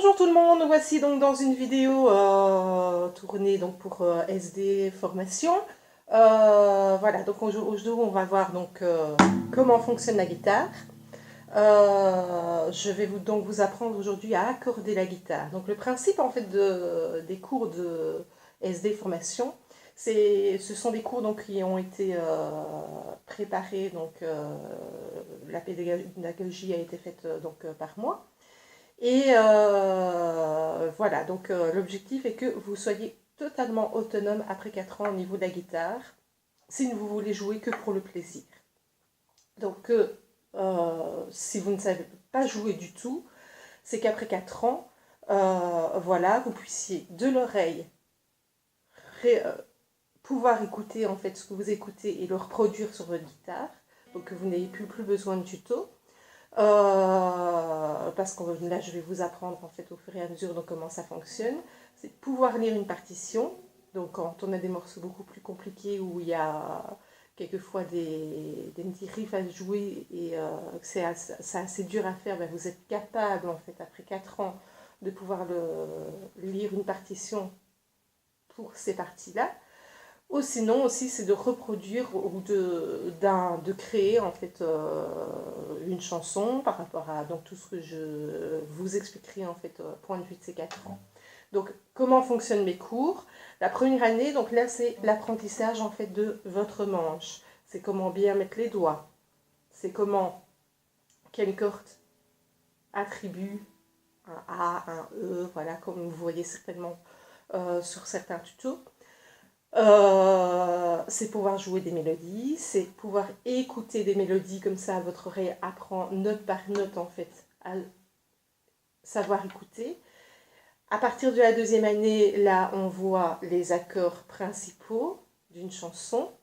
Bonjour tout le monde, nous voici donc dans une vidéo tournée donc pour SD formation. Voilà, donc aujourd'hui on va voir donc comment fonctionne la guitare. Je vais donc vous apprendre aujourd'hui à accorder la guitare. Donc le principe en fait des cours de SD formation, ce sont des cours donc qui ont été préparés, donc la pédagogie a été faite donc par moi. Et voilà, donc l'objectif est que vous soyez totalement autonome après 4 ans au niveau de la guitare, si vous voulez jouer que pour le plaisir. Donc si vous ne savez pas jouer du tout, c'est qu'après 4 ans, voilà, vous puissiez de l'oreille pouvoir écouter en fait ce que vous écoutez et le reproduire sur votre guitare, donc que vous n'ayez plus besoin de tuto. Parce que là je vais vous apprendre en fait au fur et à mesure donc comment ça fonctionne. C'est de pouvoir lire une partition, donc quand on a des morceaux beaucoup plus compliqués où il y a quelquefois des petits riffs à jouer et que c'est assez dur à faire, ben vous êtes capable en fait après 4 ans de pouvoir lire une partition pour ces parties-là. Ou sinon aussi c'est de reproduire ou de créer en fait une chanson par rapport à donc, tout ce que je vous expliquerai en fait point de vue de ces 4 ans. Donc comment fonctionnent mes cours? La première année, donc là c'est l'apprentissage en fait de votre manche. C'est comment bien mettre les doigts. C'est comment quelle corde attribue un A, un E, voilà comme vous voyez certainement sur certains tutos. C'est pouvoir jouer des mélodies, c'est pouvoir écouter des mélodies, comme ça votre oreille apprend note par note en fait à savoir écouter. À partir de la deuxième année, là on voit les accords principaux d'une chanson.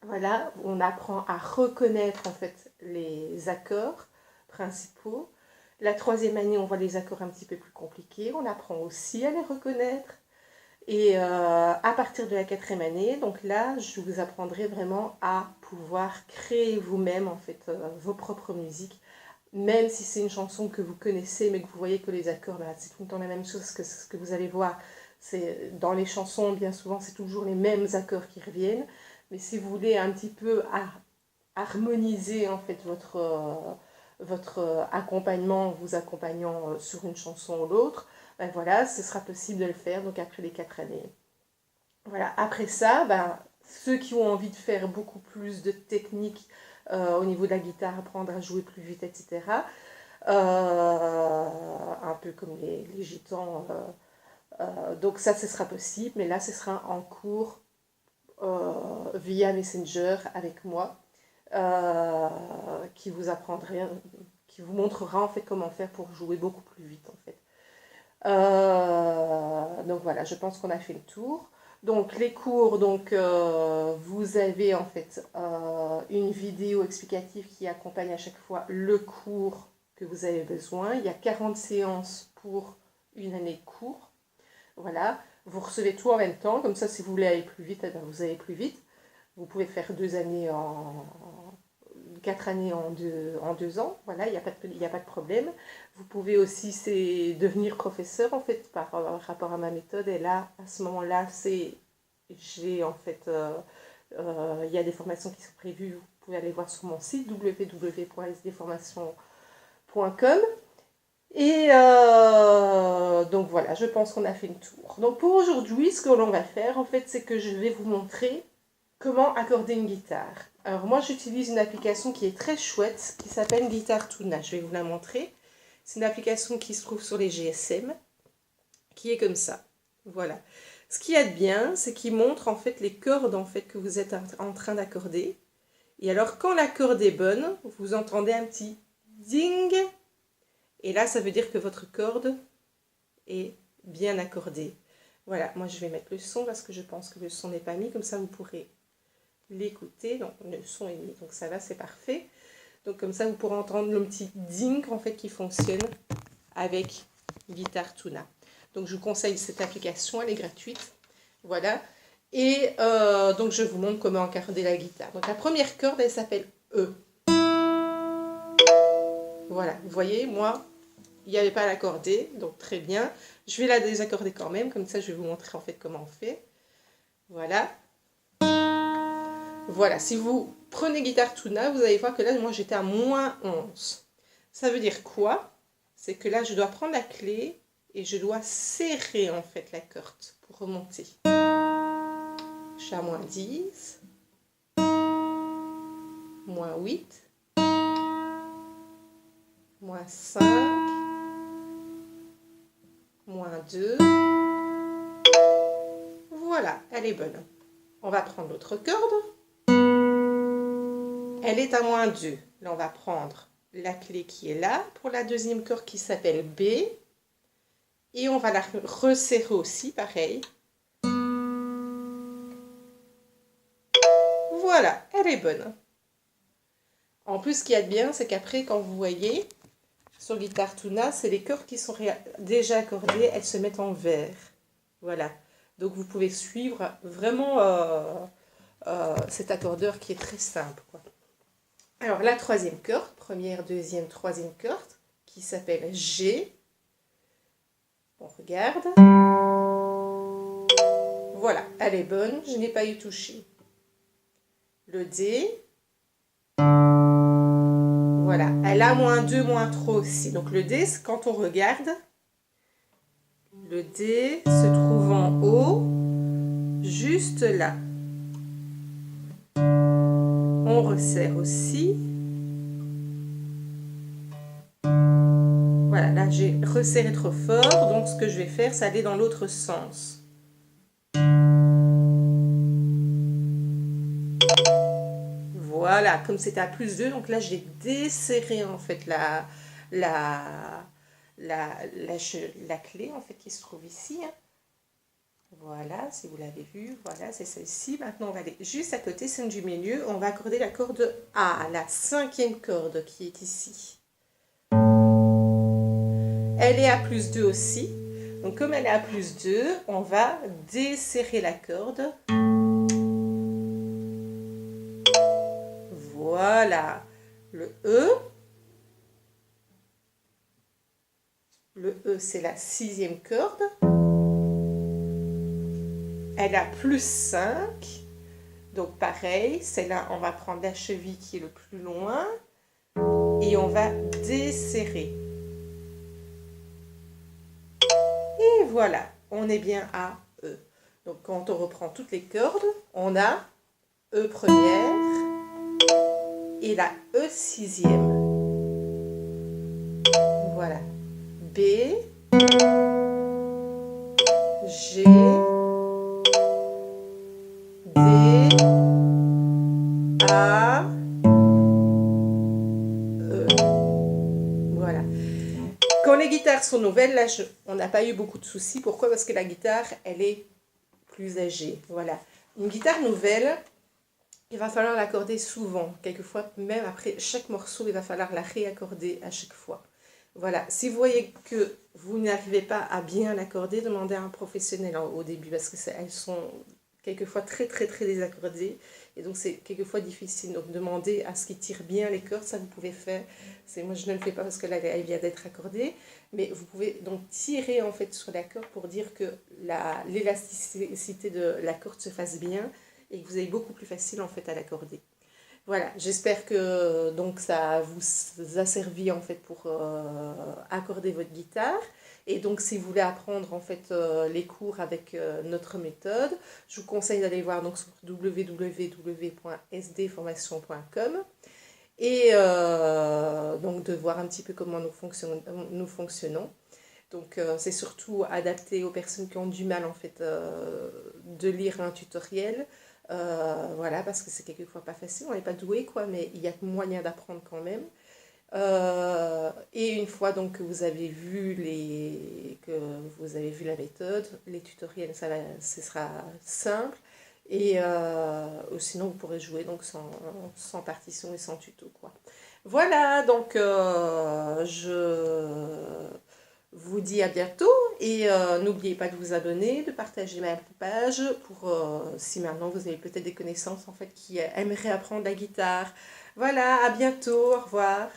Voilà, on apprend à reconnaître en fait les accords principaux. La troisième année, on voit les accords un petit peu plus compliqués, on apprend aussi à les reconnaître. Et à partir de la 4e année, donc là, je vous apprendrai vraiment à pouvoir créer vous-même en fait vos propres musiques, même si c'est une chanson que vous connaissez, mais que vous voyez que les accords, bah, c'est tout le temps la même chose que ce que vous allez voir. Dans les chansons, bien souvent, c'est toujours les mêmes accords qui reviennent. Mais si vous voulez un petit peu harmoniser en fait votre accompagnement, vous accompagnant sur une chanson ou l'autre, ben voilà, ce sera possible de le faire donc après les 4 années. Voilà, après ça, ben, ceux qui ont envie de faire beaucoup plus de techniques au niveau de la guitare, apprendre à jouer plus vite, etc. Un peu comme les gitans. Donc ça, ce sera possible, mais là, ce sera en cours via Messenger avec moi, qui vous apprendra, qui vous montrera en fait comment faire pour jouer beaucoup plus vite en fait. Donc voilà, je pense qu'on a fait le tour. Donc les cours, donc vous avez en fait une vidéo explicative qui accompagne à chaque fois le cours que vous avez besoin. Il y a 40 séances pour une année de cours. Voilà, vous recevez tout en même temps, comme ça si vous voulez aller plus vite, eh bien, vous allez plus vite. Vous pouvez faire 2 années 4 années en 2 ans, voilà, il n'y a pas de problème. Vous pouvez aussi devenir professeur en fait par rapport à ma méthode, et là, à ce moment-là, j'ai en fait, il y a des formations qui sont prévues, vous pouvez aller voir sur mon site www.sdformation.com. Et donc voilà, je pense qu'on a fait le tour. Donc pour aujourd'hui, ce que l'on va faire en fait, c'est que je vais vous montrer comment accorder une guitare. Alors moi j'utilise une application qui est très chouette, qui s'appelle Guitar Tuna. Je vais vous la montrer. C'est une application qui se trouve sur les GSM, qui est comme ça. Voilà. Ce qu'il y a de bien, c'est qu'il montre en fait les cordes en fait que vous êtes en train d'accorder. Et alors quand la corde est bonne, vous entendez un petit ding. Et là ça veut dire que votre corde est bien accordée. Voilà, moi je vais mettre le son parce que je pense que le son n'est pas mis, comme ça vous pourrez l'écouter. Donc le son est mis, donc ça va, c'est parfait. Donc comme ça vous pourrez entendre le petit ding en fait qui fonctionne avec Guitar Tuna. Donc je vous conseille cette application, elle est gratuite. Voilà. Et donc je vous montre comment accorder la guitare. Donc la première corde, elle s'appelle E. Voilà, vous voyez, moi il n'y avait pas à l'accorder, donc très bien. Je vais la désaccorder quand même, comme ça je vais vous montrer en fait comment on fait. Voilà. Voilà, si vous prenez guitare tuna, vous allez voir que là, moi j'étais à -11. Ça veut dire quoi? C'est que là, je dois prendre la clé et je dois serrer en fait la corde pour remonter. Je suis à -10, -8, -5, -2. Voilà, elle est bonne. On va prendre l'autre corde. Elle est à -2. Là, on va prendre la clé qui est là pour la deuxième corde qui s'appelle B. Et on va la resserrer aussi, pareil. Voilà, elle est bonne. En plus, ce qu'il y a de bien, c'est qu'après, quand vous voyez, sur Guitar Tuna, c'est les cordes qui sont déjà accordées, elles se mettent en vert. Voilà. Donc, vous pouvez suivre vraiment cet accordeur qui est très simple, quoi. Alors, la troisième corde, première, deuxième, troisième corde, qui s'appelle G. On regarde. Voilà, elle est bonne, je n'ai pas eu touché. Le D. Voilà, elle a -2, -3 aussi. Donc le D, quand on regarde, le D se trouve en haut, juste là. On resserre aussi. Voilà, là j'ai resserré trop fort, donc ce que je vais faire, c'est aller dans l'autre sens. Voilà, comme c'était à +2, donc là j'ai desserré en fait la clé en fait qui se trouve ici. Voilà, si vous l'avez vu, voilà, c'est celle-ci. Maintenant, on va aller juste à côté, celle du milieu. On va accorder la corde A, la cinquième corde qui est ici. Elle est à +2 aussi. Donc, comme elle est à +2, on va desserrer la corde. Voilà. Le E. Le E, c'est la sixième corde. Elle a +5. Donc pareil, celle-là, on va prendre la cheville qui est le plus loin. Et on va desserrer. Et voilà, on est bien à E. Donc quand on reprend toutes les cordes, on a E première et la E sixième. Voilà. B, G, D, A, E. Voilà. Quand les guitares sont nouvelles, là, on n'a pas eu beaucoup de soucis. Pourquoi? Parce que la guitare, elle est plus âgée. Voilà. Une guitare nouvelle, il va falloir l'accorder souvent. Quelquefois, même après chaque morceau, il va falloir la réaccorder à chaque fois. Voilà. Si vous voyez que vous n'arrivez pas à bien l'accorder, demandez à un professionnel au début parce que elles sont quelquefois très désaccordées et donc c'est quelquefois difficile. Donc demandez à ce qu'il tire bien les cordes, ça vous pouvez faire. Moi je ne le fais pas parce que là elle vient d'être accordée, mais vous pouvez donc tirer en fait sur la corde pour dire que l'élasticité de la corde se fasse bien et que vous avez beaucoup plus facile en fait à l'accorder. Voilà, j'espère que donc ça vous a servi en fait pour accorder votre guitare. Et donc si vous voulez apprendre en fait les cours avec notre méthode, je vous conseille d'aller voir donc sur www.sdformation.com et donc de voir un petit peu comment nous fonctionnons. Donc c'est surtout adapté aux personnes qui ont du mal en fait de lire un tutoriel. Voilà, parce que c'est quelquefois pas facile, on n'est pas doué quoi, mais il y a moyen d'apprendre quand même. Et une fois donc que vous avez vu la méthode, les tutoriels, ce sera simple. Et sinon vous pourrez jouer donc sans partition et sans tuto quoi. Voilà, donc je vous dis à bientôt et n'oubliez pas de vous abonner, de partager ma page pour si maintenant vous avez peut-être des connaissances en fait qui aimeraient apprendre la guitare. Voilà, à bientôt, au revoir.